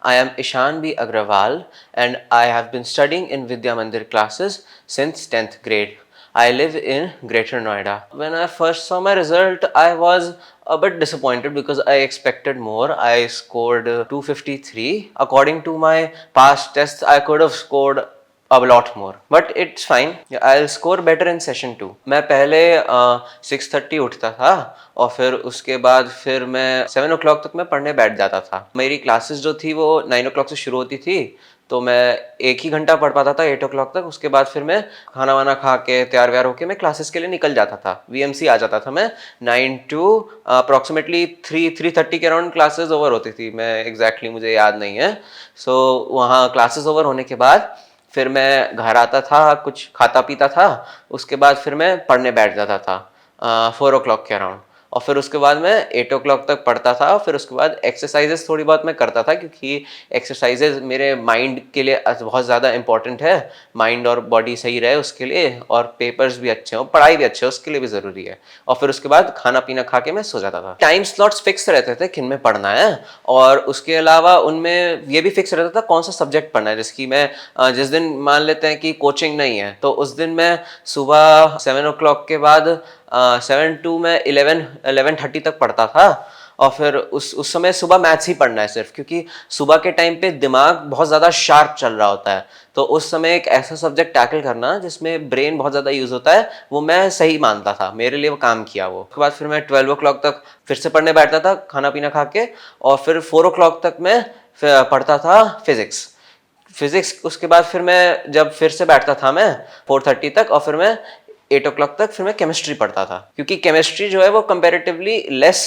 I am Ishan B. Agrawal and I have been studying in Vidya Mandir classes since 10th grade. I live in Greater Noida. When I first saw my result, I was a bit disappointed because I expected more. I scored 253. According to my past tests, I could have scored a lot more, but it's fine. I'll score better in session 2. मैं पहले 6:30 उठता था और फिर उसके बाद फिर मैं 7 o'clock तक मैं पढ़ने बैठ जाता था. मेरी क्लासेस जो थी वो 9 o'clock से शुरू होती थी, तो मैं एक ही घंटा पढ़ पाता था 8 o'clock तक. उसके बाद फिर मैं खाना वाना खा के तैयार व्यार होके मैं क्लासेस के लिए निकल जाता था. वीएमसी आ जाता था मैं 9 to अप्रोक्सीमेटली 3:30 के अराउंड क्लासेस ओवर होती थी. मैं एग्जैक्टली मुझे याद नहीं है. सो वहाँ क्लासेस ओवर होने के बाद फिर मैं घर आता था, कुछ खाता पीता था, उसके बाद फिर मैं पढ़ने बैठ जाता था 4 o'clock के अराउंड. और फिर उसके बाद मैं 8 o'clock तक पढ़ता था. फिर उसके बाद एक्सरसाइजेस थोड़ी बहुत मैं करता था, क्योंकि एक्सरसाइजेस मेरे माइंड के लिए बहुत ज़्यादा इंपॉर्टेंट है. माइंड और बॉडी सही रहे उसके लिए, और पेपर्स भी अच्छे हों, पढ़ाई भी अच्छे हो, उसके लिए भी ज़रूरी है. और फिर उसके बाद खाना पीना खा के मैं सो जाता था. टाइम स्लॉट्स फिक्स रहते थे किन में पढ़ना है, और उसके अलावा उनमें ये भी फिक्स रहता था कौन सा सब्जेक्ट पढ़ना है. जैसे कि मैं जिस दिन मान लेते हैं कि कोचिंग नहीं है, तो उस दिन मैं सुबह 7 o'clock के बाद 7 to मैं 11:30 तक पढ़ता था. और फिर उस समय सुबह मैथ्स ही पढ़ना है सिर्फ, क्योंकि सुबह के टाइम पे दिमाग बहुत ज़्यादा शार्प चल रहा होता है. तो उस समय एक ऐसा सब्जेक्ट टैकल करना जिसमें ब्रेन बहुत ज़्यादा यूज़ होता है, वो मैं सही मानता था. मेरे लिए वो काम किया. वो उसके बाद फिर मैं 12 o'clock तक फिर से पढ़ने बैठता था खाना पीना खा के. और फिर 4 o'clock तक मैं पढ़ता था फिजिक्स. उसके बाद फिर मैं जब फिर से बैठता था मैं 4:30 तक, और फिर मैं 8 o'clock तक फिर मैं केमिस्ट्री पढ़ता था. क्योंकि केमिस्ट्री जो है वो comparatively less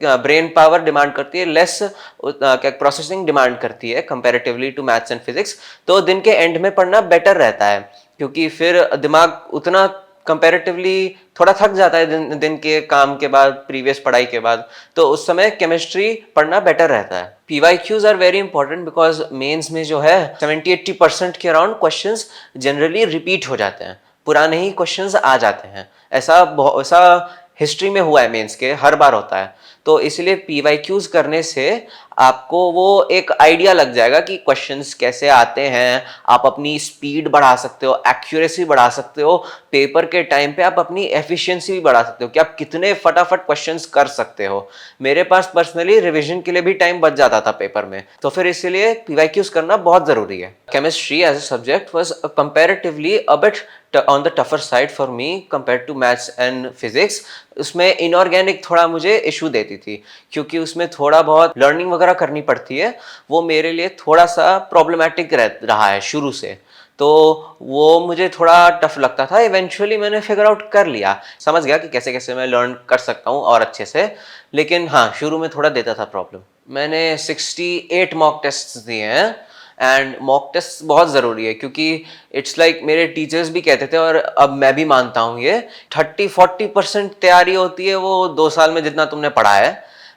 brain power demand करती है, लेस प्रोसेसिंग डिमांड करती है comparatively to maths and physics. तो दिन के एंड में पढ़ना बेटर रहता है, क्योंकि फिर दिमाग उतना कंपेरेटिवली थोड़ा थक जाता है दिन के काम के बाद, प्रीवियस पढ़ाई के बाद. तो उस समय केमिस्ट्री पढ़ना बेटर रहता है. PYQs are very important because mains में जो है 70-80% के अराउंड क्वेश्चंस जनरली रिपीट हो जाते हैं, पुराने ही क्वेश्चंस आ जाते हैं. ऐसा हिस्ट्री में हुआ है, मेंस के हर बार होता है. तो इसलिए PYQs करने से आपको वो एक आइडिया लग जाएगा कि क्वेश्चंस कैसे आते हैं. आप अपनी स्पीड बढ़ा सकते हो, एक्यूरेसी बढ़ा सकते हो. पेपर के टाइम पे आप अपनी एफिशिएंसी भी बढ़ा सकते हो कि आप कितने फटाफट क्वेश्चंस कर सकते हो. मेरे पास पर्सनली रिवीजन के लिए भी टाइम बच जाता था पेपर में, तो फिर इसलिए PYQs करना बहुत ज़रूरी है. Chemistry as a subject was comparatively a bit on the tougher side for me compared to maths and physics. उसमें इनऑर्गेनिक थोड़ा मुझे इशू देती थी, क्योंकि उसमें थोड़ा बहुत लर्निंग वगैरह करनी पड़ती है. वो मेरे लिए थोड़ा सा प्रॉब्लमेटिक रहा है शुरू से, तो वो मुझे थोड़ा टफ लगता था. इवेंचुअली मैंने फिगर आउट कर लिया, समझ गया कि कैसे कैसे मैं लर्न कर सकता हूँ और अच्छे से. लेकिन हाँ, शुरू में थोड़ा देता था प्रॉब्लम. मैंने 68 मॉक टेस्ट दिए हैं. एंड मॉक टेस्ट बहुत ज़रूरी है, क्योंकि इट्स लाइक मेरे टीचर्स भी कहते थे, और अब मैं भी मानता हूँ, ये 30-40% तैयारी होती है वो 2 साल में जितना तुमने पढ़ा है.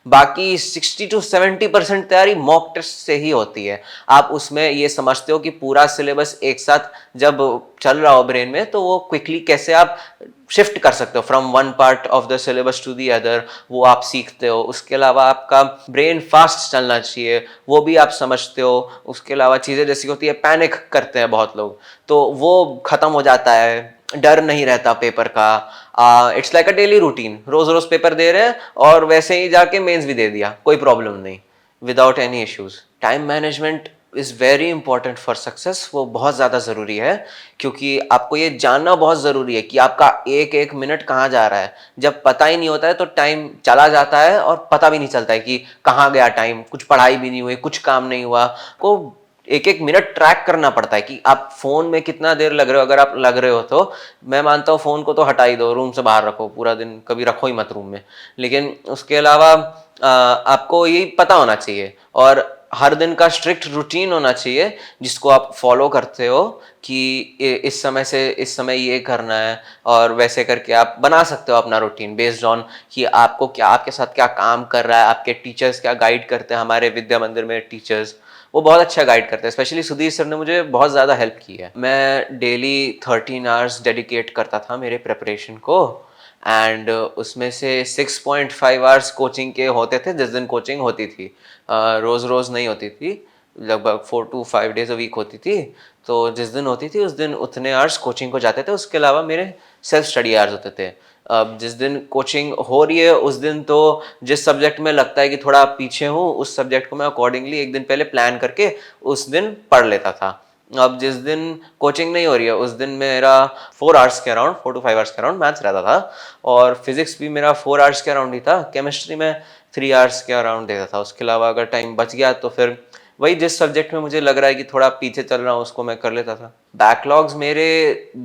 बाकी 60-70% तैयारी मॉक टेस्ट से ही होती है. आप उसमें ये समझते हो कि पूरा सिलेबस एक साथ जब चल रहा हो ब्रेन में, तो वो क्विकली कैसे आप शिफ्ट कर सकते हो from one part of the syllabus to the other, वो आप सीखते हो. उसके अलावा आपका ब्रेन फास्ट चलना चाहिए, वो भी आप समझते हो. उसके अलावा चीज़ें जैसी होती है, पैनिक करते हैं बहुत लोग, तो वो ख़त्म हो जाता है. डर नहीं रहता पेपर का. It's like a daily routine. रोज रोज पेपर दे रहे हैं और वैसे ही जाके मेंस भी दे दिया, कोई प्रॉब्लम नहीं, without any issues. Time management is very important for success. वो बहुत ज़्यादा ज़रूरी है, क्योंकि आपको ये जानना बहुत ज़रूरी है कि आपका एक एक मिनट कहाँ जा रहा है. जब पता ही नहीं होता है तो टाइम चला जाता है और पता भी नहीं चलता है कि कहाँ गया टाइम. कुछ पढ़ाई भी नहीं हुई, कुछ काम नहीं हुआ. को एक एक मिनट ट्रैक करना पड़ता है कि आप फोन में कितना देर लग रहे हो. अगर आप लग रहे हो तो मैं मानता हूँ फोन को तो हटा ही दो, रूम से बाहर रखो, पूरा दिन कभी रखो ही मत रूम में. लेकिन उसके अलावा आपको ये पता होना चाहिए, और हर दिन का स्ट्रिक्ट रूटीन होना चाहिए जिसको आप फॉलो करते हो कि इस समय से इस समय ये करना है. और वैसे करके आप बना सकते हो अपना रूटीन बेस्ड ऑन कि आपको क्या, आपके साथ क्या काम कर रहा है, आपके टीचर्स क्या गाइड करते हैं. हमारे विद्या मंदिर में टीचर्स वो बहुत अच्छा गाइड करते हैं. स्पेशली सुधीर सर ने मुझे बहुत ज़्यादा हेल्प की है. मैं डेली 13 आवर्स डेडिकेट करता था मेरे प्रिपरेशन को. एंड उसमें से 6.5 आवर्स कोचिंग के होते थे, जिस दिन कोचिंग होती थी. रोज़ रोज़ नहीं होती थी. लगभग 4 to 5 डेज अ वीक होती थी। तो जिस दिन होती थी उस दिन उतने आवर्स कोचिंग को जाते थे, उसके अलावा मेरे सेल्फ स्टडी आवर्स होते थे। अब जिस दिन कोचिंग हो रही है उस दिन तो जिस सब्जेक्ट में लगता है कि थोड़ा पीछे हूँ, उस सब्जेक्ट को मैं अकॉर्डिंगली एक दिन पहले प्लान करके उस दिन पढ़ लेता था। अब जिस दिन कोचिंग नहीं हो रही है उस दिन मेरा 4 आवर्स के अराउंड, 4 to 5 आवर्स के अराउंड मैथ्स रहता था, और फिजिक्स भी मेरा 4 आवर्स के अराउंड ही था। केमिस्ट्री में 3 आवर्स के अराउंड देता था। उसके अलावा अगर टाइम बच गया तो फिर वही जिस सब्जेक्ट में मुझे लग रहा है कि थोड़ा पीछे चल रहा हूँ उसको मैं कर लेता था। बैकलॉग्स मेरे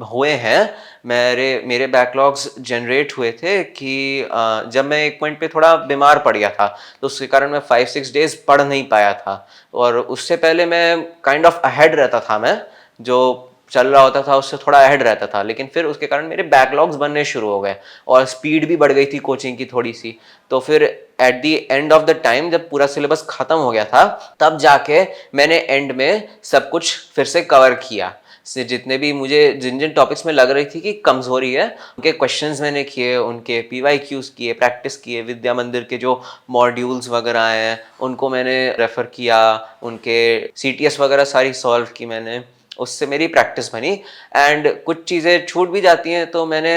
हुए हैं। मेरे मेरे बैकलॉग्स जनरेट हुए थे कि जब मैं एक पॉइंट पे थोड़ा बीमार पड़ गया था, तो उसके कारण मैं 5-6 डेज पढ़ नहीं पाया था। और उससे पहले मैं काइंड ऑफ अहेड रहता था, मैं जो चल रहा होता था उससे थोड़ा अहेड रहता था, लेकिन फिर उसके कारण मेरे बैकलॉग्स बनने शुरू हो गए और स्पीड भी बढ़ गई थी कोचिंग की थोड़ी सी। तो फिर at the end of the time जब पूरा सिलेबस खत्म हो गया था, तब जाके मैंने एंड में सब कुछ फिर से कवर किया। से जितने भी मुझे जिन जिन टॉपिक्स में लग रही थी कि कमजोरी है, उनके क्वेश्चंस मैंने किए, उनके पीवाईक्यूज किए, प्रैक्टिस किए, विद्या मंदिर के जो मॉड्यूल्स वगैरह हैं उनको मैंने रेफर किया, उनके सीटीएस वगैरह सारी सॉल्व की मैंने, उससे मेरी प्रैक्टिस बनी। एंड कुछ चीज़ें छूट भी जाती हैं तो मैंने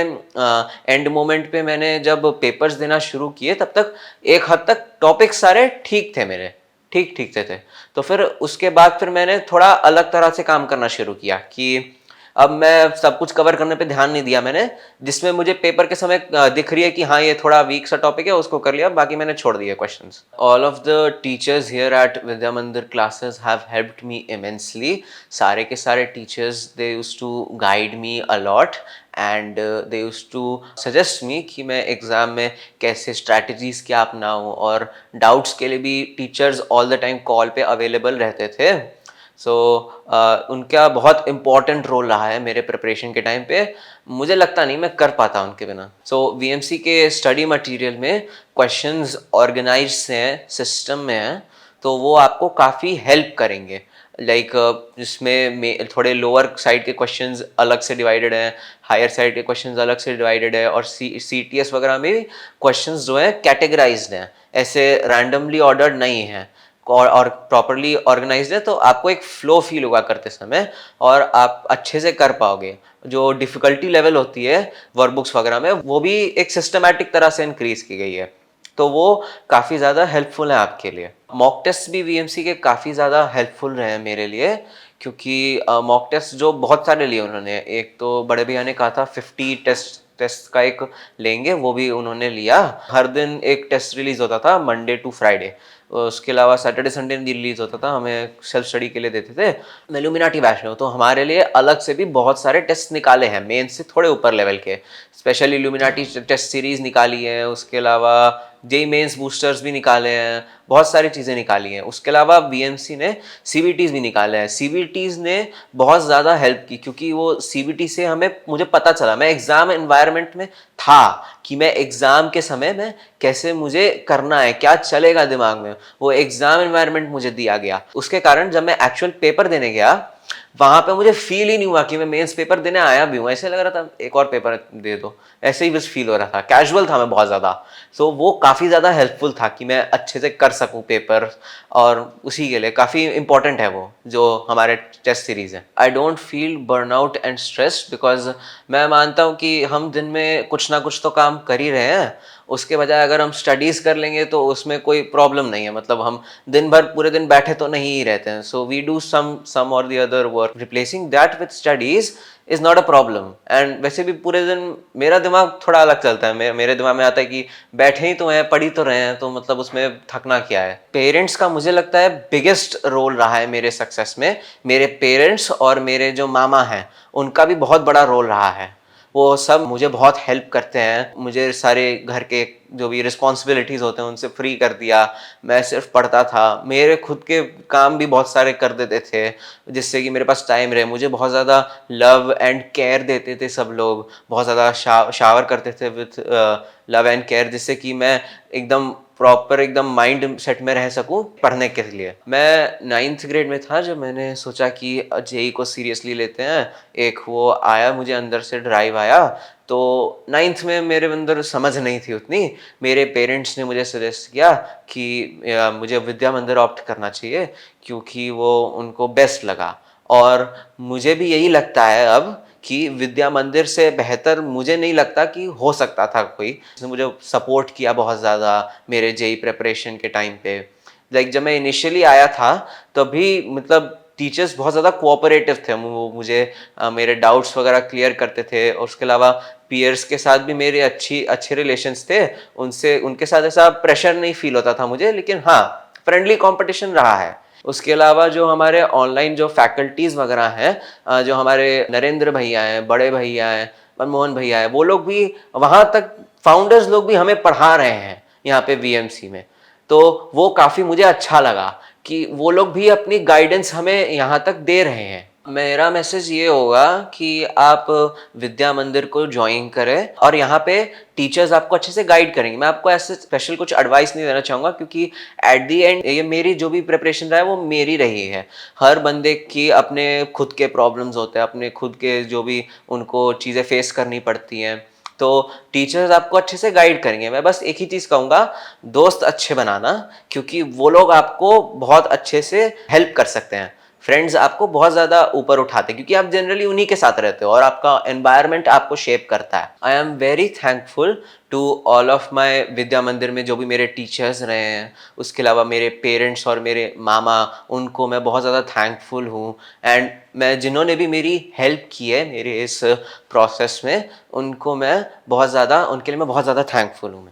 एंड मोमेंट पे मैंने जब पेपर्स देना शुरू किए तब तक एक हद तक टॉपिक सारे ठीक थे मेरे, ठीक ठीक से थे। तो फिर उसके बाद फिर मैंने थोड़ा अलग तरह से काम करना शुरू किया कि अब मैं सब कुछ कवर करने पे ध्यान नहीं दिया मैंने, जिसमें मुझे पेपर के समय दिख रही है कि हाँ ये थोड़ा वीक सा टॉपिक है उसको कर लिया, बाकी मैंने छोड़ दिया questions. All of the teachers here at Vidya Mandir classes have helped me immensely. सारे के सारे teachers they used to guide me a lot and they used to suggest me कि मैं एग्ज़ाम में कैसे स्ट्रैटेजीज क्या अपनाऊं, और डाउट्स के लिए भी teachers all the time call पे अवेलेबल रहते थे। सो उनका बहुत इम्पॉर्टेंट रोल रहा है मेरे प्रिपरेशन के टाइम पे। मुझे लगता नहीं मैं कर पाता उनके बिना। सो वीएमसी के स्टडी मटेरियल में क्वेश्चंस ऑर्गेनाइज हैं, सिस्टम में हैं, तो वो आपको काफ़ी हेल्प करेंगे। लाइक जिसमें थोड़े लोअर साइड के क्वेश्चंस अलग से डिवाइडेड हैं, हायर साइड के क्वेश्चंस अलग से डिवाइडेड है, और सीटीएस वगैरह में भी क्वेश्चंस जो हैं कैटेगराइज्ड हैं, ऐसे रैंडमली ऑर्डर्ड नहीं हैं, और प्रॉपरली ऑर्गेनाइज्ड है। तो आपको एक फ्लो फील होगा करते समय और आप अच्छे से कर पाओगे। जो डिफ़िकल्टी लेवल होती है वर्कबुक्स वगैरह में, वो भी एक सिस्टमैटिक तरह से इंक्रीज की गई है, तो वो काफ़ी ज़्यादा हेल्पफुल है आपके लिए। मॉक टेस्ट भी वीएमसी के काफ़ी ज़्यादा हेल्पफुल रहे हैं मेरे लिए, क्योंकि मॉक टेस्ट जो बहुत सारे लिए उन्होंने, एक तो बड़े भैया ने कहा था 50 टेस्ट का एक लेंगे, वो भी उन्होंने लिया। हर दिन एक टेस्ट रिलीज होता था मंडे टू फ्राइडे, उसके अलावा सैटरडे संडे रिलीज होता था, हमें सेल्फ स्टडी के लिए देते थे। इल्यूमिनाटी बैच में तो हमारे लिए अलग से भी बहुत सारे टेस्ट निकाले हैं, मेन से थोड़े ऊपर लेवल के स्पेशल इल्यूमिनाटी टेस्ट सीरीज निकाली है, उसके अलावा जेई मेंस बूस्टर्स भी निकाले हैं, बहुत सारी चीज़ें निकाली हैं। उसके अलावा बीएमसी ने सीबीटीज़ भी निकाले हैं। सीबीटीज़ ने बहुत ज़्यादा हेल्प की, क्योंकि वो सीबीटी से मुझे पता चला, मैं एग्ज़ाम एनवायरनमेंट में था कि मैं एग्ज़ाम के समय में कैसे मुझे करना है, क्या चलेगा दिमाग में, वो एग्ज़ाम एनवायरनमेंट मुझे दिया गया। उसके कारण जब मैं एक्चुअल पेपर देने गया, वहां पे मुझे फील ही नहीं हुआ कि मैं मेंस पेपर देने आया भी हूँ, ऐसे लग रहा था एक और पेपर दे दो, ऐसे ही बस फील हो रहा था, कैजुअल था मैं बहुत ज़्यादा। सो वो काफ़ी ज़्यादा हेल्पफुल था कि मैं अच्छे से कर सकूँ पेपर, और उसी के लिए काफ़ी इंपॉर्टेंट है वो जो हमारे टेस्ट सीरीज है। I don't feel burnout and stressed because मैं मानता हूँ कि हम दिन में कुछ ना कुछ तो काम कर ही रहे हैं, उसके बजाय अगर हम स्टडीज़ कर लेंगे तो उसमें कोई प्रॉब्लम नहीं है। मतलब हम दिन भर पूरे दिन बैठे तो नहीं ही रहते हैं, सो वी डू सम और the other work, replacing that with studies is not a problem. And वैसे भी पूरे दिन मेरा दिमाग थोड़ा अलग चलता है, मेरे दिमाग में आता है कि बैठे ही तो हैं, पढ़ ही तो रहे हैं, तो मतलब उसमें थकना क्या है। पेरेंट्स का मुझे लगता है बिगेस्ट रोल रहा है मेरे सक्सेस में। मेरे पेरेंट्स और मेरे जो मामा हैं उनका भी बहुत बड़ा रोल रहा है। वो सब मुझे बहुत हेल्प करते हैं, मुझे सारे घर के जो भी रिस्पॉन्सिबिलिटीज़ होते हैं उनसे फ्री कर दिया। मैं सिर्फ पढ़ता था, मेरे खुद के काम भी बहुत सारे कर देते थे जिससे कि मेरे पास टाइम रहे। मुझे बहुत ज़्यादा लव एंड केयर देते थे सब लोग, बहुत ज़्यादा शावर करते थे विथ लव एंड केयर, जिससे कि मैं एकदम प्रॉपर एकदम माइंड सेट में रह सकूं पढ़ने के लिए। मैं 9th ग्रेड में था जब मैंने सोचा कि जेई को सीरियसली लेते हैं, एक वो आया मुझे अंदर से ड्राइव आया, तो 9th में मेरे अंदर समझ नहीं थी उतनी। मेरे पेरेंट्स ने मुझे सजेस्ट किया कि मुझे विद्या मंदिर ऑप्ट करना चाहिए क्योंकि वो उनको बेस्ट लगा। और मुझे भी यही लगता है अब कि विद्या मंदिर से बेहतर मुझे नहीं लगता कि हो सकता था कोई। उसने मुझे सपोर्ट किया बहुत ज़्यादा मेरे जेईई प्रिपरेशन के टाइम पे। लाइक जब मैं इनिशियली आया था तभी मतलब टीचर्स बहुत ज़्यादा कोऑपरेटिव थे। वो मुझे मेरे डाउट्स वगैरह क्लियर करते थे और उसके अलावा पीयर्स के साथ भी मेरे अच्छे रिलेशंस थे। उनसे उनके साथ ऐसा प्रेशर नहीं फील होता था मुझे, लेकिन हाँ फ्रेंडली कंपटीशन रहा है। उसके अलावा जो हमारे ऑनलाइन जो फैकल्टीज़ वगैरह हैं, जो हमारे नरेंद्र भैया हैं, बड़े भैया हैं, मनमोहन भैया हैं, वो लोग भी वहाँ तक फाउंडर्स लोग भी हमें पढ़ा रहे हैं यहाँ पे वीएमसी में। तो वो काफ़ी मुझे अच्छा लगा कि वो लोग भी अपनी गाइडेंस हमें यहाँ तक दे रहे हैं। मेरा मैसेज ये होगा कि आप विद्या मंदिर को ज्वाइन करें और यहाँ पे टीचर्स आपको अच्छे से गाइड करेंगे। मैं आपको ऐसे स्पेशल कुछ एडवाइस नहीं देना चाहूँगा क्योंकि एट द एंड ये मेरी जो भी प्रिपरेशन रहा है वो मेरी रही है। हर बंदे की अपने खुद के प्रॉब्लम्स होते हैं, अपने खुद के जो भी उनको चीज़ें फेस करनी पड़ती हैं। तो टीचर्स आपको अच्छे से गाइड करेंगे। मैं बस एक ही चीज़ कहूँगा, दोस्त अच्छे बनाना क्योंकि वो लोग आपको बहुत अच्छे से हेल्प कर सकते हैं। फ्रेंड्स आपको बहुत ज़्यादा ऊपर उठाते हैं क्योंकि आप जनरली उन्हीं के साथ रहते हो और आपका एनवायरनमेंट आपको शेप करता है। I am very thankful to all of my Vidya Mandir में जो भी मेरे टीचर्स रहे हैं। उसके अलावा मेरे पेरेंट्स और मेरे मामा, उनको मैं बहुत ज़्यादा थैंकफुल हूँ। एंड मैं जिन्होंने भी मेरी हेल्प की है मेरे इस प्रोसेस में, उनको मैं बहुत ज़्यादा उनके लिए मैं बहुत ज़्यादा थैंकफुल हूँ मैं।